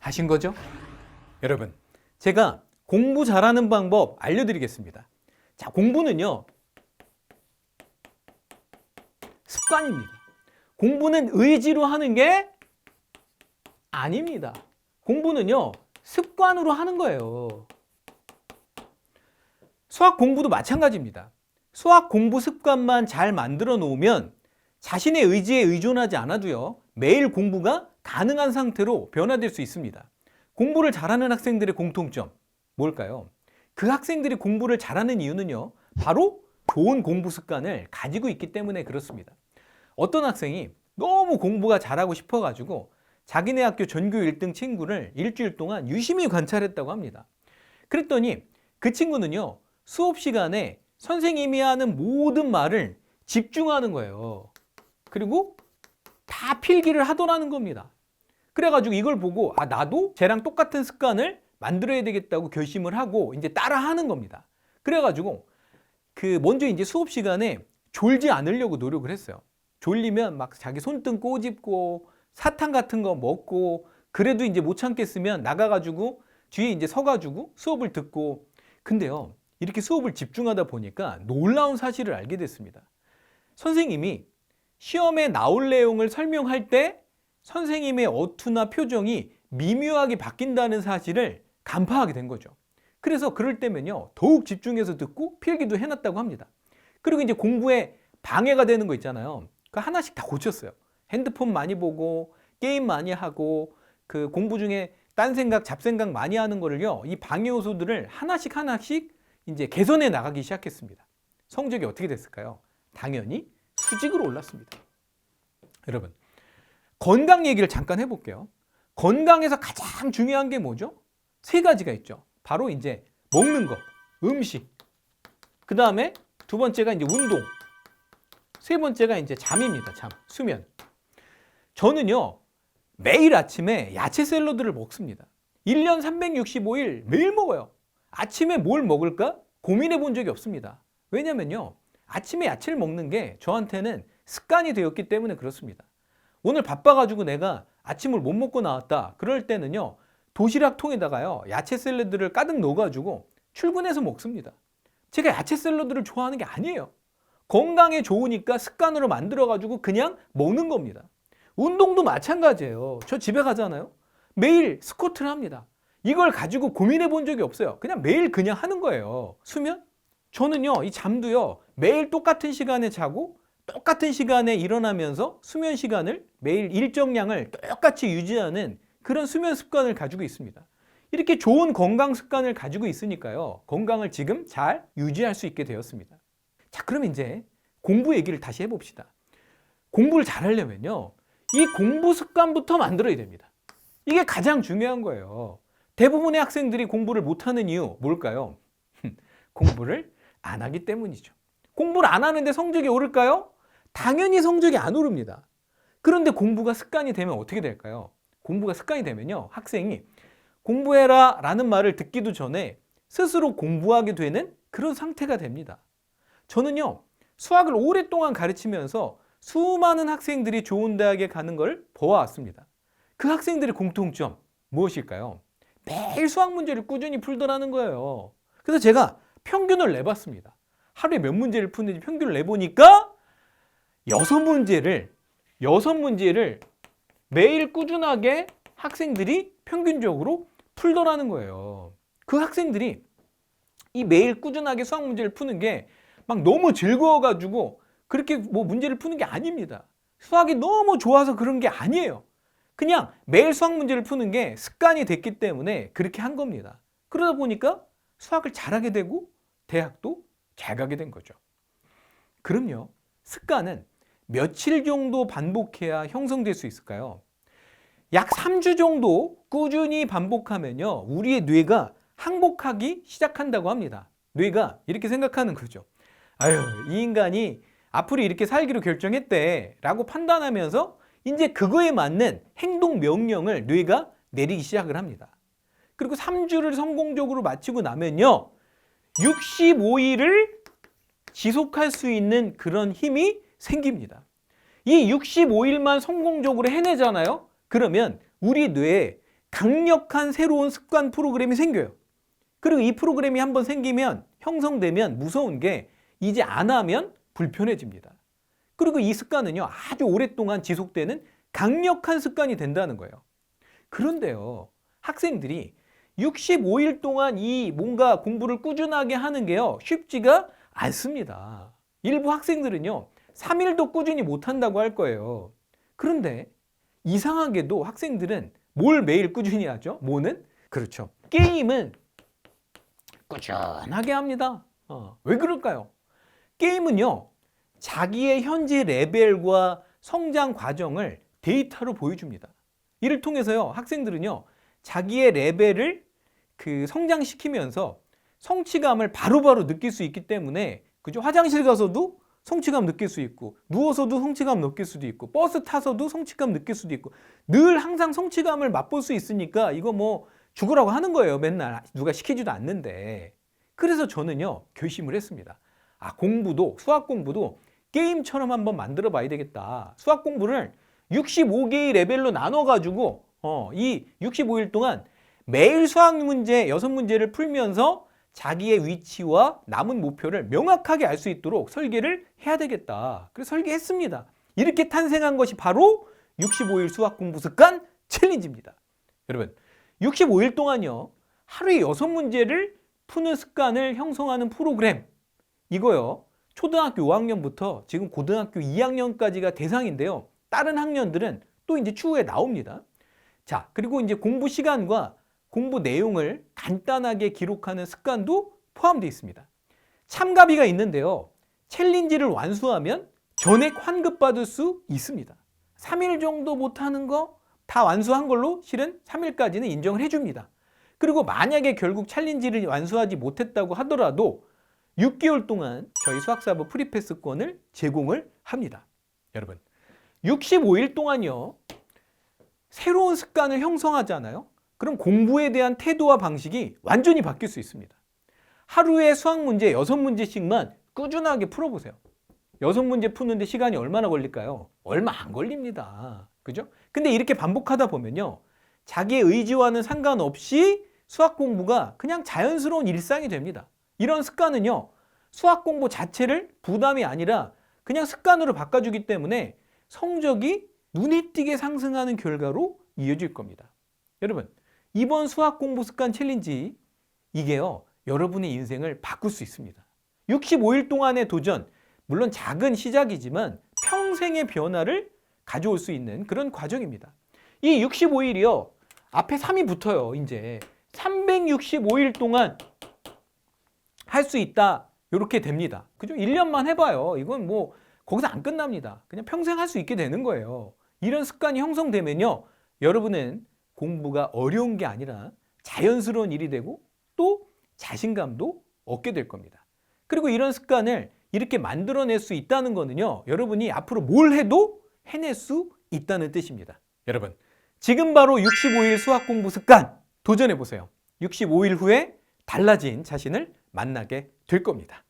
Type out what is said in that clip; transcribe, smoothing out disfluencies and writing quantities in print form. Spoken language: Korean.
하신 거죠? 여러분, 제가 공부 잘하는 방법 알려드리겠습니다. 자, 공부는요, 습관입니다. 공부는 의지로 하는 게 아닙니다. 공부는요, 습관으로 하는 거예요. 수학 공부도 마찬가지입니다. 수학 공부 습관만 잘 만들어 놓으면 자신의 의지에 의존하지 않아도요, 매일 공부가 가능한 상태로 변화될 수 있습니다. 공부를 잘하는 학생들의 공통점, 뭘까요? 그 학생들이 공부를 잘하는 이유는요, 바로 좋은 공부 습관을 가지고 있기 때문에 그렇습니다. 어떤 학생이 너무 공부가 잘하고 싶어가지고 자기네 학교 전교 1등 친구를 일주일 동안 유심히 관찰했다고 합니다. 그랬더니 그 친구는요, 수업 시간에 선생님이 하는 모든 말을 집중하는 거예요. 그리고 다 필기를 하더라는 겁니다. 그래가지고 이걸 보고 나도 쟤랑 똑같은 습관을 만들어야 되겠다고 결심을 하고 이제 따라 하는 겁니다. 그래가지고 먼저 이제 수업 시간에 졸지 않으려고 노력을 했어요. 졸리면 막 자기 손등 꼬집고 사탕 같은 거 먹고, 그래도 이제 못 참겠으면 나가가지고 뒤에 이제 서가지고 수업을 듣고. 근데요, 이렇게 수업을 집중하다 보니까 놀라운 사실을 알게 됐습니다. 선생님이 시험에 나올 내용을 설명할 때 선생님의 어투나 표정이 미묘하게 바뀐다는 사실을 간파하게 된 거죠. 그래서 그럴 때면요, 더욱 집중해서 듣고 필기도 해놨다고 합니다. 그리고 이제 공부에 방해가 되는 거 있잖아요. 그 하나씩 다 고쳤어요. 핸드폰 많이 보고 게임 많이 하고 그 공부 중에 딴 생각, 잡생각 많이 하는 거를요, 이 방해 요소들을 하나씩 이제 개선해 나가기 시작했습니다. 성적이 어떻게 됐을까요? 당연히 수직으로 올랐습니다. 여러분, 건강 얘기를 잠깐 해볼게요. 건강에서 가장 중요한 게 뭐죠? 세 가지가 있죠. 바로 이제 먹는 거, 음식. 그 다음에 두 번째가 이제 운동. 세 번째가 이제 잠입니다. 잠, 수면. 저는요, 매일 아침에 야채 샐러드를 먹습니다. 1년 365일 매일 먹어요. 아침에 뭘 먹을까 고민해 본 적이 없습니다. 왜냐면요, 아침에 야채를 먹는 게 저한테는 습관이 되었기 때문에 그렇습니다. 오늘 바빠가지고 내가 아침을 못 먹고 나왔다. 그럴 때는요, 도시락 통에다가요, 야채 샐러드를 가득 넣어가지고 출근해서 먹습니다. 제가 야채 샐러드를 좋아하는 게 아니에요. 건강에 좋으니까 습관으로 만들어가지고 그냥 먹는 겁니다. 운동도 마찬가지예요. 저 집에 가잖아요. 매일 스쿼트를 합니다. 이걸 가지고 고민해 본 적이 없어요. 그냥 매일 그냥 하는 거예요. 수면? 저는요, 이 잠도요, 매일 똑같은 시간에 자고 똑같은 시간에 일어나면서 수면 시간을 매일 일정량을 똑같이 유지하는 그런 수면 습관을 가지고 있습니다. 이렇게 좋은 건강 습관을 가지고 있으니까요, 건강을 지금 잘 유지할 수 있게 되었습니다. 자, 그럼 이제 공부 얘기를 다시 해봅시다. 공부를 잘하려면요, 이 공부 습관부터 만들어야 됩니다. 이게 가장 중요한 거예요. 대부분의 학생들이 공부를 못하는 이유 뭘까요? 공부를 안 하기 때문이죠. 공부를 안 하는데 성적이 오를까요? 당연히 성적이 안 오릅니다. 그런데 공부가 습관이 되면 어떻게 될까요? 공부가 습관이 되면요, 학생이 공부해라 라는 말을 듣기도 전에 스스로 공부하게 되는 그런 상태가 됩니다. 저는요, 수학을 오랫동안 가르치면서 수많은 학생들이 좋은 대학에 가는 걸 보아왔습니다. 그 학생들의 공통점 무엇일까요? 매일 수학 문제를 꾸준히 풀더라는 거예요. 그래서 제가 평균을 내봤습니다. 하루에 몇 문제를 푸는지 평균을 내보니까 6문제를 매일 꾸준하게 학생들이 평균적으로 풀더라는 거예요. 그 학생들이 이 매일 꾸준하게 수학 문제를 푸는 게 막 너무 즐거워가지고 그렇게 뭐 문제를 푸는 게 아닙니다. 수학이 너무 좋아서 그런 게 아니에요. 그냥 매일 수학 문제를 푸는 게 습관이 됐기 때문에 그렇게 한 겁니다. 그러다 보니까 수학을 잘하게 되고 대학도 잘 가게 된 거죠. 그럼요, 습관은 며칠 정도 반복해야 형성될 수 있을까요? 약 3주 정도 꾸준히 반복하면요, 우리의 뇌가 항복하기 시작한다고 합니다. 뇌가 이렇게 생각하는 거죠. 아유, 이 인간이 앞으로 이렇게 살기로 결정했대 라고 판단하면서 이제 그거에 맞는 행동 명령을 뇌가 내리기 시작을 합니다. 그리고 3주를 성공적으로 마치고 나면요, 65일을 지속할 수 있는 그런 힘이 생깁니다. 이 65일만 성공적으로 해내잖아요. 그러면 우리 뇌에 강력한 새로운 습관 프로그램이 생겨요. 그리고 이 프로그램이 한번 생기면, 형성되면 무서운 게 이제 안 하면 불편해집니다. 그리고 이 습관은요, 아주 오랫동안 지속되는 강력한 습관이 된다는 거예요. 그런데요, 학생들이 65일 동안 이 뭔가 공부를 꾸준하게 하는 게요, 쉽지가 않습니다. 일부 학생들은요, 3일도 꾸준히 못한다고 할 거예요. 그런데 이상하게도 학생들은 뭘 매일 꾸준히 하죠? 뭐는? 그렇죠. 게임은 꾸준하게 합니다. 왜 그럴까요? 게임은요, 자기의 현재 레벨과 성장 과정을 데이터로 보여줍니다. 이를 통해서요, 학생들은요, 자기의 레벨을 성장시키면서 성취감을 바로바로 느낄 수 있기 때문에, 그죠? 화장실 가서도 성취감 느낄 수 있고, 누워서도 성취감 느낄 수도 있고, 버스 타서도 성취감 느낄 수도 있고, 늘 항상 성취감을 맛볼 수 있으니까 이거 뭐 죽으라고 하는 거예요. 맨날 누가 시키지도 않는데. 그래서 저는요, 결심을 했습니다. 공부도, 수학 공부도 게임처럼 한번 만들어 봐야 되겠다. 수학 공부를 65개의 레벨로 나눠가지고 이 65일 동안 매일 수학 문제 6문제를 풀면서 자기의 위치와 남은 목표를 명확하게 알 수 있도록 설계를 해야 되겠다. 그래서 설계했습니다. 이렇게 탄생한 것이 바로 65일 수학 공부 습관 챌린지입니다. 여러분, 65일 동안요, 하루에 6문제를 푸는 습관을 형성하는 프로그램, 이거요, 초등학교 5학년부터 지금 고등학교 2학년까지가 대상인데요. 다른 학년들은 또 이제 추후에 나옵니다. 자, 그리고 이제 공부 시간과 공부 내용을 간단하게 기록하는 습관도 포함되어 있습니다. 참가비가 있는데요, 챌린지를 완수하면 전액 환급받을 수 있습니다. 3일 정도 못하는 거 다 완수한 걸로 실은 3일까지는 인정을 해줍니다. 그리고 만약에 결국 챌린지를 완수하지 못했다고 하더라도 6개월 동안 저희 수학사부 프리패스권을 제공을 합니다. 여러분, 65일 동안요, 새로운 습관을 형성하잖아요. 그럼 공부에 대한 태도와 방식이 완전히 바뀔 수 있습니다. 하루에 수학 문제 6문제씩만 꾸준하게 풀어보세요. 6문제 푸는데 시간이 얼마나 걸릴까요? 얼마 안 걸립니다. 그죠? 근데 이렇게 반복하다 보면요, 자기의 의지와는 상관없이 수학 공부가 그냥 자연스러운 일상이 됩니다. 이런 습관은요, 수학 공부 자체를 부담이 아니라 그냥 습관으로 바꿔주기 때문에 성적이 눈에 띄게 상승하는 결과로 이어질 겁니다. 여러분, 이번 수학 공부 습관 챌린지, 이게요, 여러분의 인생을 바꿀 수 있습니다. 65일 동안의 도전, 물론 작은 시작이지만 평생의 변화를 가져올 수 있는 그런 과정입니다. 이 65일이요, 앞에 3이 붙어요. 이제 365일 동안 할 수 있다, 이렇게 됩니다. 그죠? 1년만 해봐요. 이건 뭐 거기서 안 끝납니다. 그냥 평생 할 수 있게 되는 거예요. 이런 습관이 형성되면요, 여러분은 공부가 어려운 게 아니라 자연스러운 일이 되고 또 자신감도 얻게 될 겁니다. 그리고 이런 습관을 이렇게 만들어낼 수 있다는 거는요, 여러분이 앞으로 뭘 해도 해낼 수 있다는 뜻입니다. 여러분, 지금 바로 65일 수학 공부 습관 도전해 보세요. 65일 후에 달라진 자신을 만나게 될 겁니다.